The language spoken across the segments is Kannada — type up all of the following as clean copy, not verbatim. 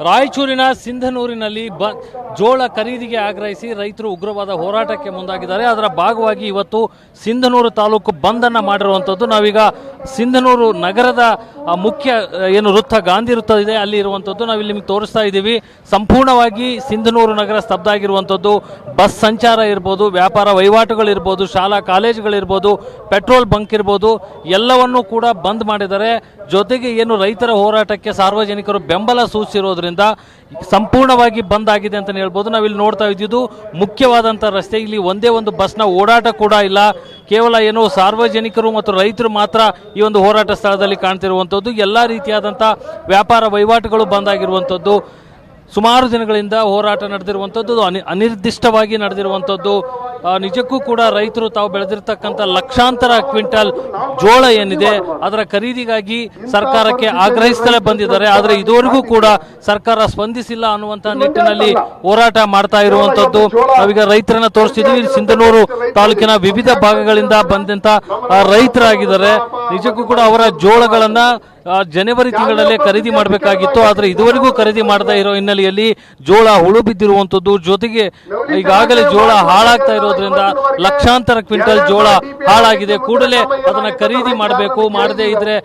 ರಾಯಚೂರಿನ ಸಿಂಧನೂರಿನಲ್ಲಿ ಜೋಳ ಖರೀದಿಗೆ ಆಗ್ರಹಿಸಿ ರೈತರು ಉಗ್ರವಾದ ಹೋರಾಟಕ್ಕೆ ಮುಂದಾಗಿದ್ದಾರೆ. ಅದರ ಭಾಗವಾಗಿ ಇವತ್ತು ಸಿಂಧನೂರು ತಾಲೂಕು ಬಂದ್ ಅನ್ನು ಮಾಡಿರುವಂಥದ್ದು. ನಾವೀಗ ಸಿಂಧನೂರು ನಗರದ ಮುಖ್ಯ ವೃತ್ತ ಗಾಂಧಿ ವೃತ್ತ ಇದೆ, ಅಲ್ಲಿ ಇರುವಂಥದ್ದು. ನಾವಿಲ್ಲಿ ನಿಮಗೆ ತೋರಿಸ್ತಾ ಇದ್ದೀವಿ. ಸಂಪೂರ್ಣವಾಗಿ ಸಿಂಧನೂರು ನಗರ ಸ್ತಬ್ಧ ಆಗಿರುವಂಥದ್ದು. ಬಸ್ ಸಂಚಾರ ಇರ್ಬೋದು, ವ್ಯಾಪಾರ ವಹಿವಾಟುಗಳಿರ್ಬೋದು, ಶಾಲಾ ಕಾಲೇಜುಗಳಿರ್ಬೋದು, ಪೆಟ್ರೋಲ್ ಬಂಕ್ ಇರ್ಬೋದು, ಎಲ್ಲವನ್ನೂ ಕೂಡ ಬಂದ್ ಮಾಡಿದ್ದಾರೆ. ಜೊತೆಗೆ ರೈತರ ಹೋರಾಟಕ್ಕೆ ಸಾರ್ವಜನಿಕರು ಬೆಂಬಲ ಸೂಚಿಸಿರೋದ್ರಿಂದ ಸಂಪೂರ್ಣವಾಗಿ ಬಂದ್ ಆಗಿದೆ ಅಂತ ಹೇಳ್ಬೋದು. ನಾವಿಲ್ಲಿ ನೋಡ್ತಾ ಇದ್ದಿದ್ದು ಮುಖ್ಯವಾದಂಥ ರಸ್ತೆ, ಇಲ್ಲಿ ಒಂದೇ ಒಂದು ಬಸ್ನ ಓಡಾಟ ಕೂಡ ಇಲ್ಲ. ಕೇವಲ ಸಾರ್ವಜನಿಕರು ಮತ್ತು ರೈತರು ಮಾತ್ರ ಈ ಒಂದು ಹೋರಾಟ ಸ್ಥಳದಲ್ಲಿ ಕಾಣ್ತಿರುವಂಥದ್ದು. ಎಲ್ಲ ರೀತಿಯಾದಂಥ ವ್ಯಾಪಾರ ವಹಿವಾಟುಗಳು ಬಂದ್ ಆಗಿರುವಂಥದ್ದು. ಸುಮಾರು ದಿನಗಳಿಂದ ಹೋರಾಟ ನಡೆದಿರುವಂಥದ್ದು, ಅನಿರ್ದಿಷ್ಟವಾಗಿ ನಡೆದಿರುವಂಥದ್ದು. ನಿಜಕ್ಕೂ ಕೂಡ ರೈತರು ತಾವು ಬೆಳೆದಿರ್ತಕ್ಕಂಥ ಲಕ್ಷಾಂತರ ಕ್ವಿಂಟಲ್ ಜೋಳ ಏನಿದೆ ಅದರ ಖರೀದಿಗಾಗಿ ಸರ್ಕಾರಕ್ಕೆ ಆಗ್ರಹಿಸುತ್ತಲೇ ಬಂದಿದ್ದಾರೆ. ಆದರೆ ಇದುವರೆಗೂ ಕೂಡ ಸರ್ಕಾರ ಸ್ಪಂದಿಸಿಲ್ಲ ಅನ್ನುವಂಥ ನಿಟ್ಟಿನಲ್ಲಿ ಹೋರಾಟ ಮಾಡ್ತಾ ಇರುವಂಥದ್ದು. ನಾವೀಗ ರೈತರನ್ನ ತೋರಿಸ್ತಿದ್ದೀವಿ. ಸಿಂಧನೂರು ತಾಲೂಕಿನ ವಿವಿಧ ಭಾಗಗಳಿಂದ ಬಂದಂತ ರೈತರಾಗಿದ್ದಾರೆ. ನಿಜಕ್ಕೂ ಕೂಡ ಅವರ ಜೋಳಗಳನ್ನ ಜನವರಿ ತಿಂಗಳಲ್ಲೇ ಖರೀದಿ ಮಾಡಬೇಕಾಗಿತ್ತು, ಆದರೆ ಇದುವರೆಗೂ ಖರೀದಿ ಮಾಡದೇ ಇರೋ ಹಿನ್ನೆಲೆಯಲ್ಲಿ ಜೋಳ ಹುಳು ಬಿದ್ದಿರುವಂಥದ್ದು. ಜೊತೆಗೆ ಈಗಾಗಲೇ ಜೋಳ ಹಾಳಾಗ್ತಾ ಇರೋದ್ರಿಂದ ಲಕ್ಷಾಂತರ ಕ್ವಿಂಟಲ್ ಜೋಳ ಹಾಳಾಗಿದೆ. ಕೂಡಲೇ ಅದನ್ನ ಖರೀದಿ ಮಾಡಬೇಕು, ಮಾಡದೇ ಇದ್ರೆ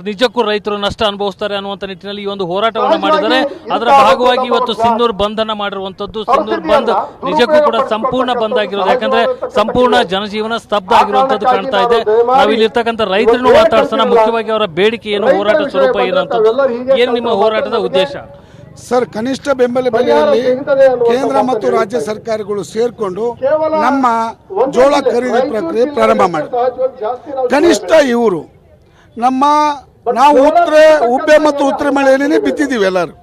ನಿಜಕ್ಕೂ ರೈತರು ನಷ್ಟ ಅನುಭವಿಸ್ತಾರೆ ಅನ್ನುವಂಥ ನಿಟ್ಟಿನಲ್ಲಿ ಈ ಒಂದು ಹೋರಾಟವನ್ನು ಮಾಡಿದ್ದಾರೆ. ಅದರ ಭಾಗವಾಗಿ ಇವತ್ತು ಸಿಂಧನೂರು ಬಂದ್ ಅನ್ನ ಮಾಡಿರುವಂತದ್ದು. ಸಿಂಧನೂರು ಬಂದ್ ನಿಜಕ್ಕೂ ಕೂಡ ಸಂಪೂರ್ಣ ಬಂದ್ ಆಗಿರೋದು, ಯಾಕಂದ್ರೆ ಸಂಪೂರ್ಣ ಜನಜೀವನ ಸ್ತಬ್ಧ ಆಗಿರುವಂತದ್ದು ಕಾಣ್ತಾ ಇದೆ. ನಾವಿಲ್ಲಿ ಇರ್ತಕ್ಕಂಥ ರೈತರನ್ನು ಮಾತಾಡ್ಸೋಣ. ಮುಖ್ಯವಾಗಿ ಅವರ ಬೇಡಿಕೆ ಏನು, ಹೋರಾಟ ಸ್ವರೂಪ ಏನಂತದ್ದು, ಏನು ನಿಮ್ಮ ಹೋರಾಟದ ಉದ್ದೇಶ? ಸರ್, ಕನಿಷ್ಠ ಬೆಂಬಲ ಬೆಲೆಯಲ್ಲಿ ಕೇಂದ್ರ ಮತ್ತು ರಾಜ್ಯ ಸರ್ಕಾರಗಳು ಸೇರ್ಕೊಂಡು ನಮ್ಮ ಜೋಳ ಖರೀದಿ ಪ್ರಕ್ರಿಯೆ ಪ್ರಾರಂಭ ಮಾಡಿದ್ರು. ಕನಿಷ್ಠ ಇವರು ನಾವು ಉಬ್ಬೆ ಮತ್ತು ಉತ್ತರ ಮಳೆಯಲ್ಲಿ ಬಿತ್ತಿದ್ದೀವಿ ಎಲ್ಲರೂ.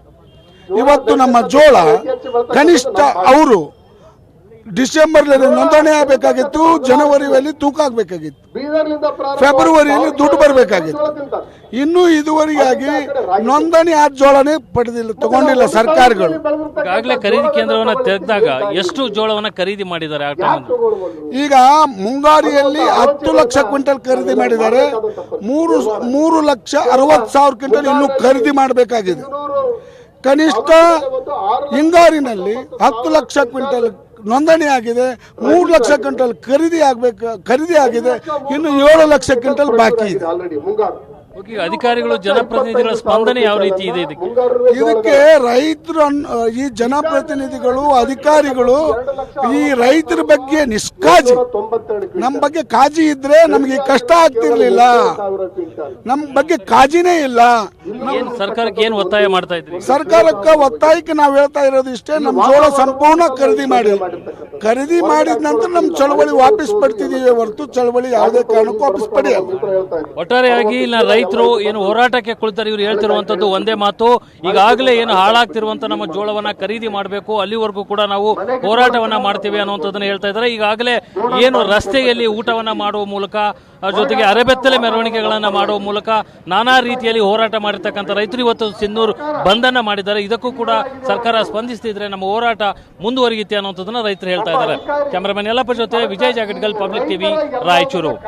ಇವತ್ತು ನಮ್ಮ ಜೋಳ ಕನಿಷ್ಠ ಅವರು ಡಿಸೆಂಬರ್ನಲ್ಲಿ ನೋಂದಣಿ ಆಗಬೇಕಾಗಿತ್ತು, ಜನವರಿಯಲ್ಲಿ ತೂಕ ಆಗಬೇಕಾಗಿತ್ತು, ಫೆಬ್ರವರಿಯಲ್ಲಿ ದುಡ್ಡು ಬರಬೇಕಾಗಿತ್ತು. ಇನ್ನೂ ಇದುವರೆಗಾಗಿ ನೋಂದಣಿ ಆದ ಜೋಳನೇ ತಗೊಂಡಿಲ್ಲ ಸರ್ಕಾರಗಳು. ಈಗಾಗಲೇ ಖರೀದಿ ಕೇಂದ್ರವನ್ನ ತೆಗೆದಾಗ ಎಷ್ಟು ಜೋಳವನ್ನ ಖರೀದಿ ಮಾಡಿದ್ದಾರೆ? ಈಗ ಮುಂಗಾರಿಯಲ್ಲಿ 10 ಲಕ್ಷ ಕ್ವಿಂಟಲ್ ಖರೀದಿ ಮಾಡಿದ್ದಾರೆ. 3,60,000 ಕ್ವಿಂಟಲ್ ಇನ್ನೂ ಖರೀದಿ ಮಾಡಬೇಕಾಗಿದೆ. ಕನಿಷ್ಠ ಹಿಂಗಾರಿನಲ್ಲಿ 10 ಲಕ್ಷ ಕ್ವಿಂಟಲ್ ನೋಂದಣಿ ಆಗಿದೆ, 3 ಲಕ್ಷ ಕ್ವಿಂಟಲ್ ಖರೀದಿ ಆಗಿದೆ, ಇನ್ನು 7 ಲಕ್ಷ ಕ್ವಿಂಟಲ್ ಬಾಕಿ ಇದೆ. ಅಧಿಕಾರಿಗಳು ಜನಪ್ರತಿನಿಧಿಗಳ ಸ್ಪಂದನೆ ಯಾವ ರೀತಿ ಇದೆ ಇದಕ್ಕೆ? ರೈತರು, ಈ ಜನಪ್ರತಿನಿಧಿಗಳು, ಅಧಿಕಾರಿಗಳು ಈ ರೈತರ ಬಗ್ಗೆ ನಿಷ್ಕಾಳಜಿ, ನಮ್ಮ ಬಗ್ಗೆ ಕಾಳಜಿ ಇದ್ರೆ ನಮ್ಗೆ ಕಷ್ಟ ಆಗ್ತಿರ್ಲಿಲ್ಲ. ನಮ್ಮ ಬಗ್ಗೆ ಕಾಳಜಿನೇ ಇಲ್ಲ. ಸರ್ಕಾರಕ್ಕೆ ಏನು ಒತ್ತಾಯ ಮಾಡ್ತಾ ಇದ್ರಿ? ಸರ್ಕಾರಕ್ಕೆ ಒತ್ತಾಯಕ್ಕೆ ನಾವು ಹೇಳ್ತಾ ಇರೋದು ಇಷ್ಟೇ, ನಮ್ಮ ಜೋಳ ಸಂಪೂರ್ಣ ಖರೀದಿ ಮಾಡಿದ ನಂತರ ನಮ್ಮ ಚಳವಳಿ ವಾಪಸ್ ಪಡ್ತಿದೀವಿ ಹೊರತು ಚಳವಳಿ ಯಾವುದೇ ಕಾರಣಕ್ಕೂ ವಾಪಸ್ ಪಡೆಯಲ್ಲ. ಒಟ್ಟಾರೆಯಾಗಿ ರೈತರು ಹೋರಾಟಕ್ಕೆ ಕುಳಿತಾರೆ. ಇವರು ಹೇಳ್ತಿರುವಂತದ್ದು ಒಂದೇ ಮಾತು, ಈಗಾಗಲೇ ಹಾಳಾಗ್ತಿರುವಂತ ನಮ್ಮ ಜೋಳವನ್ನ ಖರೀದಿ ಮಾಡಬೇಕು, ಅಲ್ಲಿವರೆಗೂ ಕೂಡ ನಾವು ಹೋರಾಟವನ್ನ ಮಾಡ್ತೀವಿ ಅನ್ನುವಂಥದ್ದನ್ನ ಹೇಳ್ತಾ ಇದ್ದಾರೆ. ಈಗಾಗಲೇ ರಸ್ತೆಯಲ್ಲಿ ಊಟವನ್ನ ಮಾಡುವ ಮೂಲಕ, ಜೊತೆಗೆ ಅರೆಬೆತ್ತಲೆ ಮೆರವಣಿಗೆಗಳನ್ನ ಮಾಡುವ ಮೂಲಕ ನಾನಾ ರೀತಿಯಲ್ಲಿ ಹೋರಾಟ ಮಾಡಿರ್ತಕ್ಕಂಥ ರೈತರು ಇವತ್ತು ಸಿಂಧನೂರು ಬಂದನ್ನ ಮಾಡಿದ್ದಾರೆ. ಇದಕ್ಕೂ ಕೂಡ ಸರ್ಕಾರ ಸ್ಪಂದಿಸ್ತಿದ್ರೆ ನಮ್ಮ ಹೋರಾಟ ಮುಂದುವರಿಯುತ್ತೆ ಅನ್ನುವಂಥದ್ದನ್ನ ರೈತರು ಹೇಳ್ತಾ ಇದ್ದಾರೆ. ಕ್ಯಾಮರಾಮನ್ ಯಲ್ಲಪ್ಪ ಜೊತೆ ವಿಜಯ್ ಜಾಗಡ್ಗಲ್, ಪಬ್ಲಿಕ್ ಟಿವಿ, ರಾಯಚೂರು.